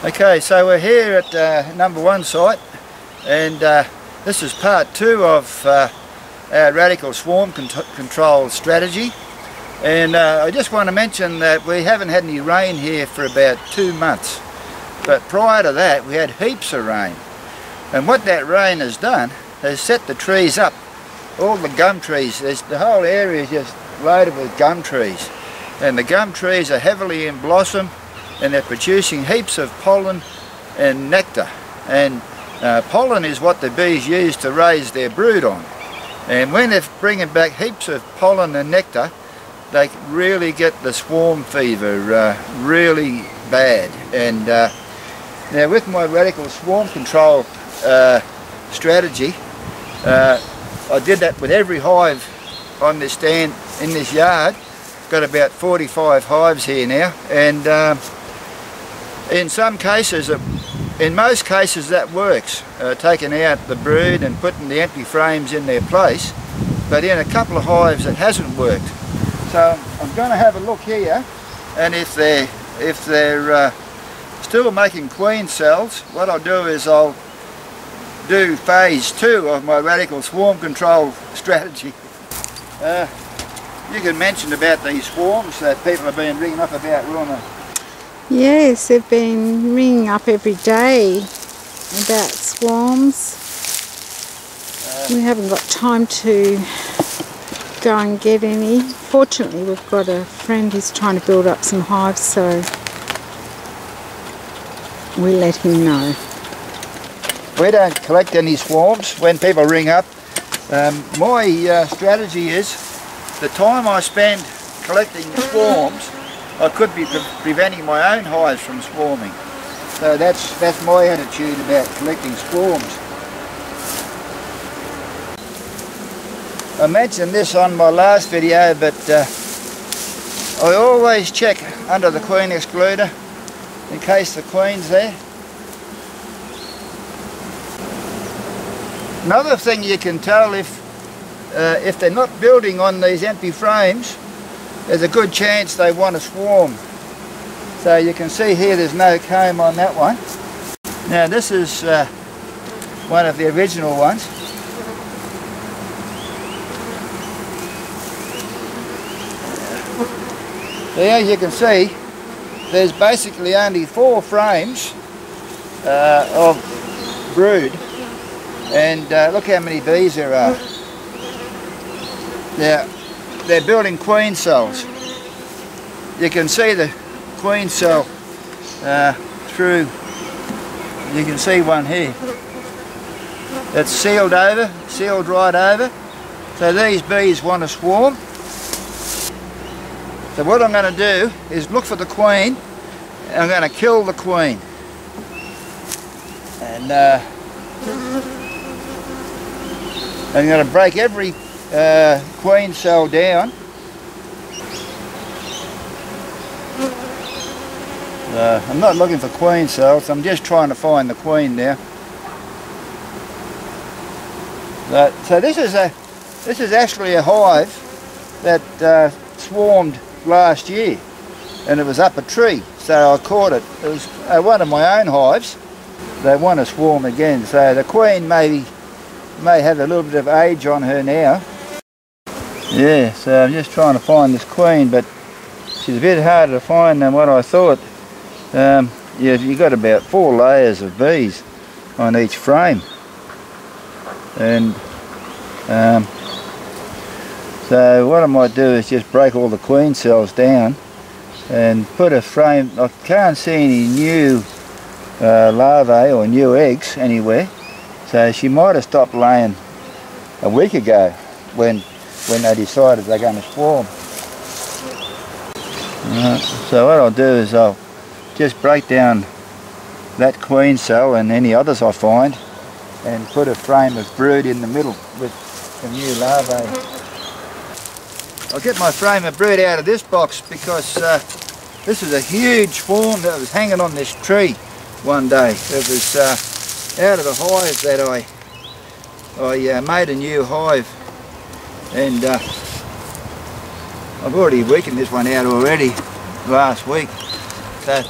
Okay, so we're here at number 1 site, and this is part 2 of our radical swarm control strategy. And I just want to mention that we haven't had any rain here for about 2 months, but prior to that we had heaps of rain. And what that rain has done has set the trees up, all the gum trees. The whole area is just loaded with gum trees, and the gum trees are heavily in blossom, and they're producing heaps of pollen and nectar. And pollen is what the bees use to raise their brood on. And when they're bringing back heaps of pollen and nectar, they really get the swarm fever really bad. And now with my radical swarm control strategy, I did that with every hive on this stand in this yard. Got about 45 hives here now, and in most cases that works, taking out the brood and putting the empty frames in their place, but in a couple of hives it hasn't worked. So I'm going to have a look here, and if they're still making queen cells, what I'll do is I'll do phase 2 of my radical swarm control strategy. You can mention about these swarms that people have been ringing up about, Rona. Yes, they've been ringing up every day about swarms. We haven't got time to go and get any. Fortunately, we've got a friend who's trying to build up some hives, so we let him know. We don't collect any swarms when people ring up. My strategy is the time I spend collecting swarms, I could be preventing my own hives from swarming. So that's my attitude about collecting swarms. I mentioned this on my last video, but I always check under the queen excluder in case the queen's there. Another thing you can tell if they're not building on these empty frames, there's a good chance they want to swarm. So you can see here there's no comb on that one. Now this is one of the original ones. So as you can see, there's basically only 4 frames of brood, and look how many bees there are. Now, they're building queen cells. You can see the queen cell through. You can see one here. It's sealed right over. So these bees want to swarm. So what I'm going to do is look for the queen. I'm going to kill the queen. And I'm going to break every queen cell down. I'm not looking for queen cells, I'm just trying to find the queen now. So this is actually a hive that swarmed last year, and it was up a tree, so I caught it. It was one of my own hives. They want to swarm again, so the queen may have a little bit of age on her now. Yeah, so I'm just trying to find this queen, but she's a bit harder to find than what I thought. Yeah, you've got about 4 layers of bees on each frame, and so what I might do is just break all the queen cells down and put a frame. I can't see any new larvae or new eggs anywhere, so she might have stopped laying a week ago when they decided they're going to swarm. So what I'll do is I'll just break down that queen cell and any others I find, and put a frame of brood in the middle with the new larvae. I'll get my frame of brood out of this box because this is a huge swarm that was hanging on this tree one day. It was out of the hive that I made a new hive, and I've already weakened this one out already last week. So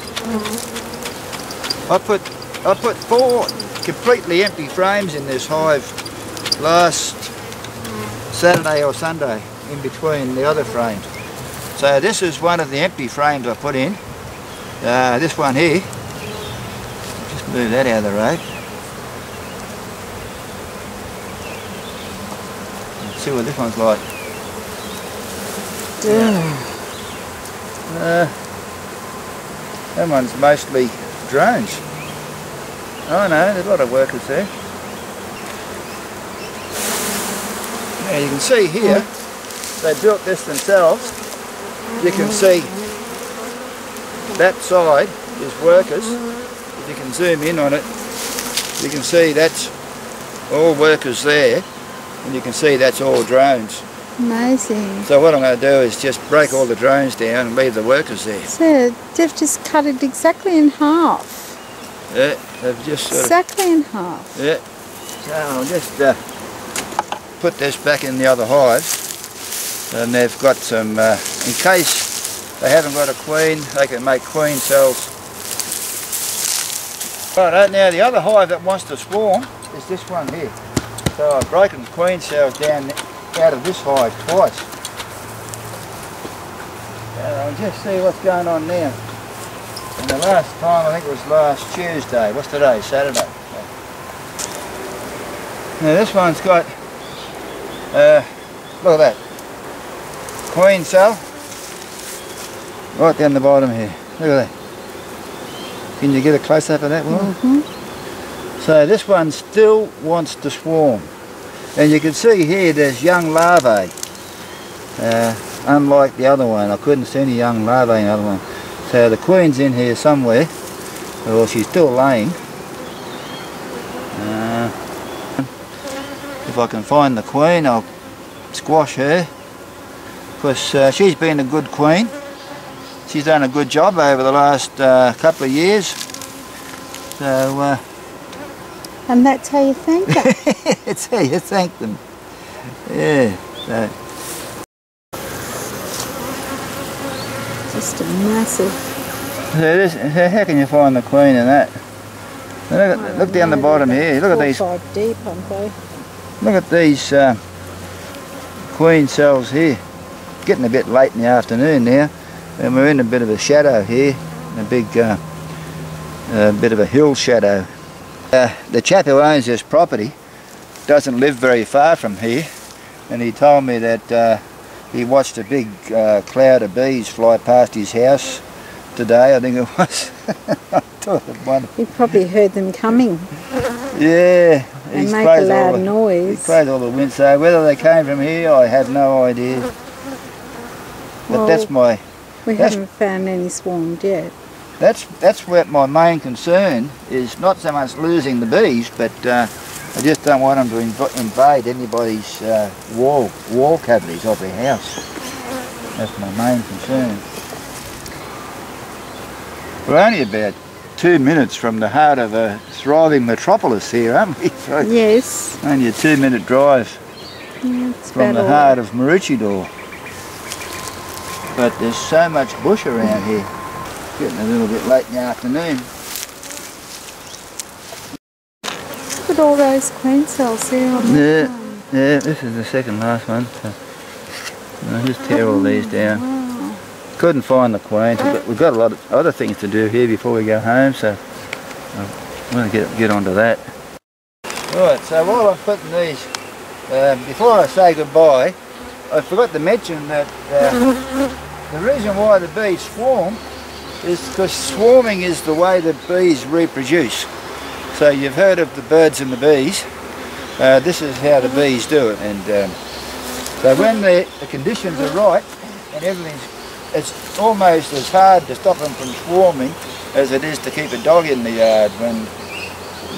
I put 4 completely empty frames in this hive last Saturday or Sunday, in between the other frames. So this is one of the empty frames I put in. This one here. Just move that out of the road. Let's see what this one's like. That one's mostly drones. Oh no, there's a lot of workers there. Now you can see here, they built this themselves. You can see that side is workers. If you can zoom in on it, you can see that's all workers there, and you can see that's all drones. Amazing. So what I'm going to do is just break all the drones down and leave the workers there. So they've just cut it exactly in half. Yeah, they've just sort exactly in half. Yeah. So I'll just put this back in the other hive, and they've got some, in case they haven't got a queen, they can make queen cells. Right, now the other hive that wants to swarm is this one here. So I've broken the queen cells down out of this hive twice. And I'll just see what's going on now. And the last time, I think it was last Tuesday. What's today? Saturday. Now this one's got, look at that, queen cell, right down the bottom here. Look at that. Can you get a close up of that one? So this one still wants to swarm. And you can see here there's young larvae. Unlike the other one, I couldn't see any young larvae in the other one. So the queen's in here somewhere. Well, she's still laying. If I can find the queen, I'll squash her. Because she's been a good queen. She's done a good job over the last couple of years. So. And that's how you thank them. That's how you thank them. Yeah. So. Just a massive. So how can you find the queen in that? Look down the bottom here. Look at these. 4 or 5 deep, aren't they? Look at these queen cells here. Getting a bit late in the afternoon now, and we're in a bit of a shadow here, a big bit of a hill shadow. The chap who owns this property doesn't live very far from here, and he told me that he watched a big cloud of bees fly past his house today, I think it was. He probably heard them coming. Yeah. And make a loud noise. He closed all the windows. So whether they came from here, I have no idea. But Well, that's my... We haven't found any swarmed yet. That's what my main concern is, not so much losing the bees, but I just don't want them to invade anybody's wall cavities of their house. That's my main concern. We're only about 2 minutes from the heart of a thriving metropolis here, aren't we? So yes. Only a 2-minute drive from the heart of Maroochydore. But there's so much bush around here. Getting a little bit late in the afternoon. Look at all those queen cells there on Yeah, this is the second last one. So I'll just tear all these down. Wow. Couldn't find the queens. We've got a lot of other things to do here before we go home, so I'm going to get onto that. Right, so while I'm putting these, before I say goodbye, I forgot to mention that the reason why the bees swarm is because swarming is the way that bees reproduce. So you've heard of the birds and the bees. This is how the bees do it. And so when the conditions are right and it's almost as hard to stop them from swarming as it is to keep a dog in the yard when,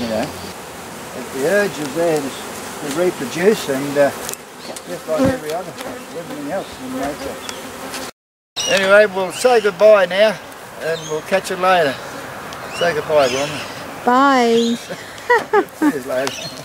you know, if the urge is there to reproduce, and just like everything else in nature. Anyway, we'll say goodbye now, and we'll catch you later. Say goodbye, woman. Bye. See you later.